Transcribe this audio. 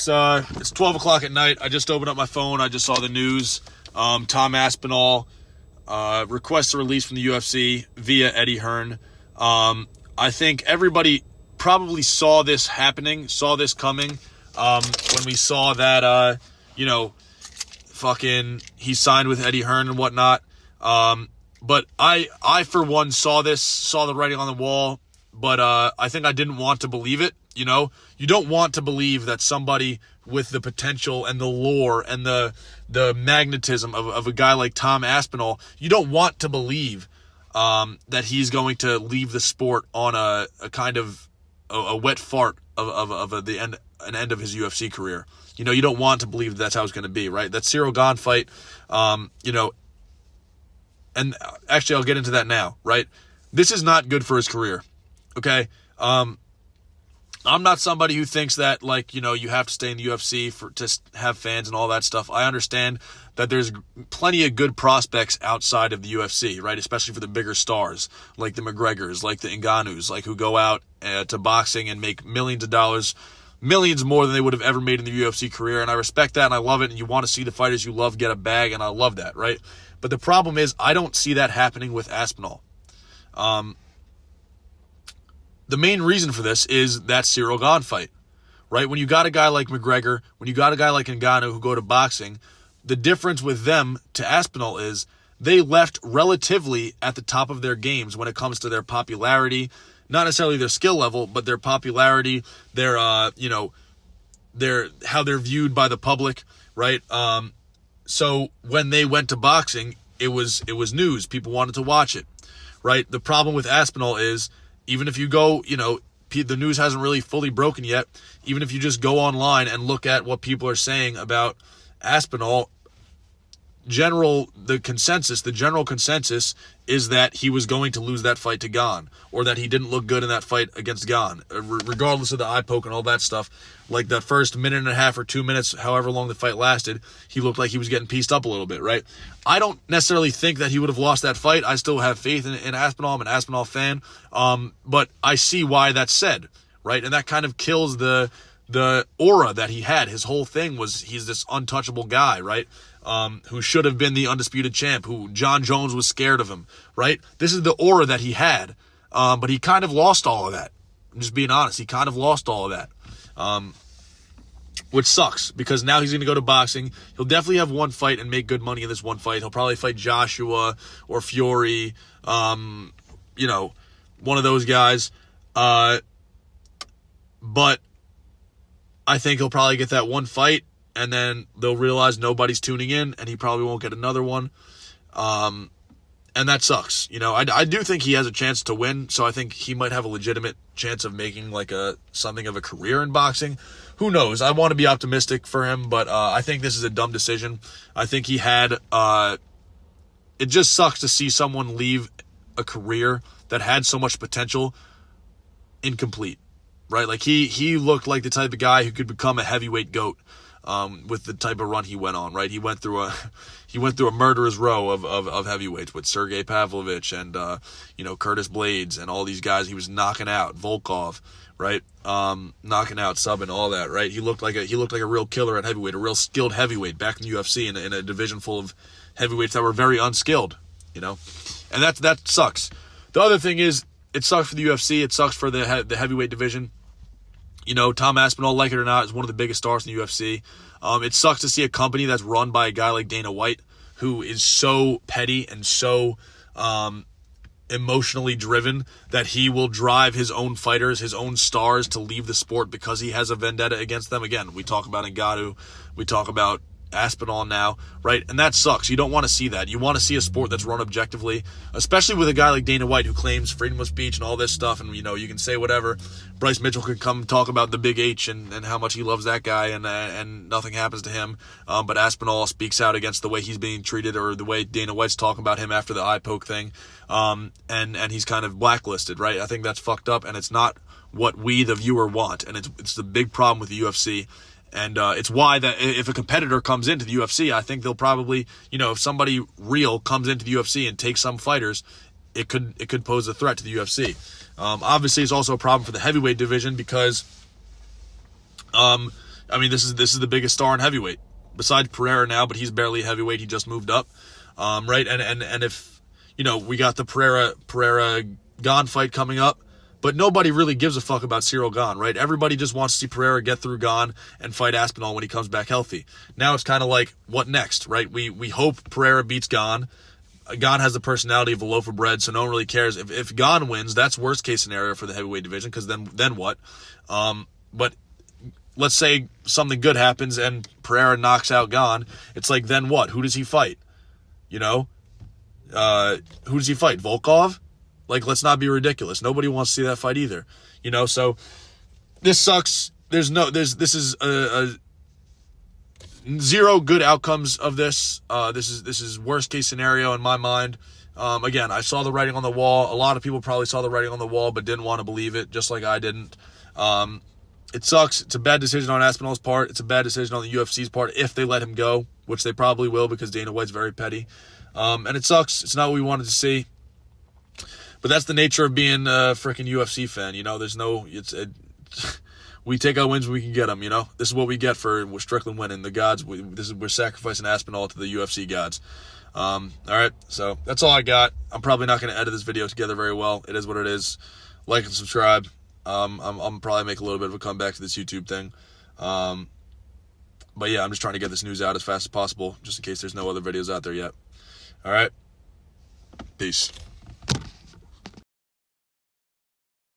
It's 12 o'clock at night. I just opened up my phone. I just saw the news. Tom Aspinall requests a release from the UFC via Eddie Hearn. I think everybody probably saw this happening, saw this coming, when we saw that, he signed with Eddie Hearn and whatnot. But I for one saw the writing on the wall, but I think I didn't want to believe it. You don't want to believe that somebody with the potential and the lore and the magnetism of a guy like Tom Aspinall, you don't want to believe that he's going to leave the sport on a kind of a wet fart of an end of his UFC career. You don't want to believe that's how it's going to be, right? That Ciryl Gane fight, and actually I'll get into that now, right? This is not good for his career, okay? I'm not somebody who thinks that, you have to stay in the UFC to have fans and all that stuff. I understand that there's plenty of good prospects outside of the UFC, right? Especially for the bigger stars, like the McGregors, like the Ngannous, who go out to boxing and make millions of dollars, millions more than they would have ever made in the UFC career. And I respect that, and I love it, and you want to see the fighters you love get a bag, and I love that, right? But the problem is, I don't see that happening with Aspinall. The main reason for this is that Ciryl Gane fight, right? When you got a guy like McGregor, when you got a guy like Ngannou who go to boxing, the difference with them to Aspinall is they left relatively at the top of their games when it comes to their popularity, not necessarily their skill level, but their popularity, their how they're viewed by the public, right? So when they went to boxing, it was news. People wanted to watch it, right? The problem with Aspinall is, even if you go, the news hasn't really fully broken yet. Even if you just go online and look at what people are saying about Aspinall, the general consensus is that he was going to lose that fight to Gane, or that he didn't look good in that fight against Gane, regardless of the eye poke and all that stuff. Like that first minute and a half or 2 minutes, however long the fight lasted, he looked like he was getting pieced up a little bit, right? I don't necessarily think that he would have lost that fight. I still have faith in Aspinall. I'm an Aspinall fan, but I see why that's said, right? And that kind of kills the aura that he had. His whole thing was he's this untouchable guy, right? Who should have been the undisputed champ, who John Jones was scared of him, right? This is the aura that he had, but he kind of lost all of that. I'm just being honest. He kind of lost all of that, which sucks, because now he's going to go to boxing. He'll definitely have one fight and make good money in this one fight. He'll probably fight Joshua or Fury, one of those guys. But I think he'll probably get that one fight, and then they'll realize nobody's tuning in, and he probably won't get another one. And that sucks. I do think he has a chance to win, so I think he might have a legitimate chance of making something of a career in boxing. Who knows? I want to be optimistic for him, but I think this is a dumb decision. I think he had... it just sucks to see someone leave a career that had so much potential incomplete, right? He looked like the type of guy who could become a heavyweight GOAT. With the type of run he went on, right? He went through a murderer's row of heavyweights with Sergey Pavlovich and Curtis Blades and all these guys he was knocking out, Volkov, right? Knocking out, subbing, all that, right? He looked like a real killer at heavyweight, a real skilled heavyweight back in the UFC in a division full of heavyweights that were very unskilled, and that sucks. The other thing is, it sucks for the UFC, it sucks for the heavyweight division. Tom Aspinall, like it or not, is one of the biggest stars in the UFC. It sucks to see a company that's run by a guy like Dana White, who is so petty and so emotionally driven that he will drive his own fighters, his own stars, to leave the sport because he has a vendetta against them. Again, we talk about Ngannou, we talk about Aspinall now, right? And that sucks. You don't want to see that. You want to see a sport that's run objectively, especially with a guy like Dana White who claims freedom of speech and all this stuff, and you can say whatever. Bryce Mitchell could come talk about the Big H and how much he loves that guy, and nothing happens to him. But Aspinall speaks out against the way he's being treated, or the way Dana White's talking about him after the eye poke thing, and he's kind of blacklisted, right? I think that's fucked up, and it's not what we, the viewer, want, and it's the big problem with the UFC. And it's why that if a competitor comes into the UFC, I think they'll probably, if somebody real comes into the UFC and takes some fighters, it could pose a threat to the UFC. Obviously, it's also a problem for the heavyweight division because, I mean, this is the biggest star in heavyweight besides Pereira now, but he's barely a heavyweight. He just moved up, right? And if we got the Pereira Gane fight coming up, but nobody really gives a fuck about Cyril Gane, right? Everybody just wants to see Pereira get through Gane and fight Aspinall when he comes back healthy. Now it's kind of like, what next, right? We hope Pereira beats Gane. Gane has the personality of a loaf of bread, so no one really cares. If Gane wins, that's worst case scenario for the heavyweight division, because then what? But let's say something good happens and Pereira knocks out Gane. It's like, then what? Who does he fight? Who does he fight? Volkov? Like, let's not be ridiculous. Nobody wants to see that fight either. So this sucks. This is a zero good outcomes of this. This is worst case scenario in my mind. Again, I saw the writing on the wall. A lot of people probably saw the writing on the wall but didn't want to believe it, just like I didn't. It sucks. It's a bad decision on Aspinall's part. It's a bad decision on the UFC's part if they let him go, which they probably will because Dana White's very petty. And it sucks. It's not what we wanted to see. But that's the nature of being a freaking UFC fan. We take our wins when we can get them. This is what we get for Strickland winning. The gods. We're sacrificing Aspinall to the UFC gods. All right, so that's all I got. I'm probably not going to edit this video together very well. It is what it is. Like and subscribe. I'm probably make a little bit of a comeback to this YouTube thing. But yeah, I'm just trying to get this news out as fast as possible, just in case there's no other videos out there yet. All right, peace.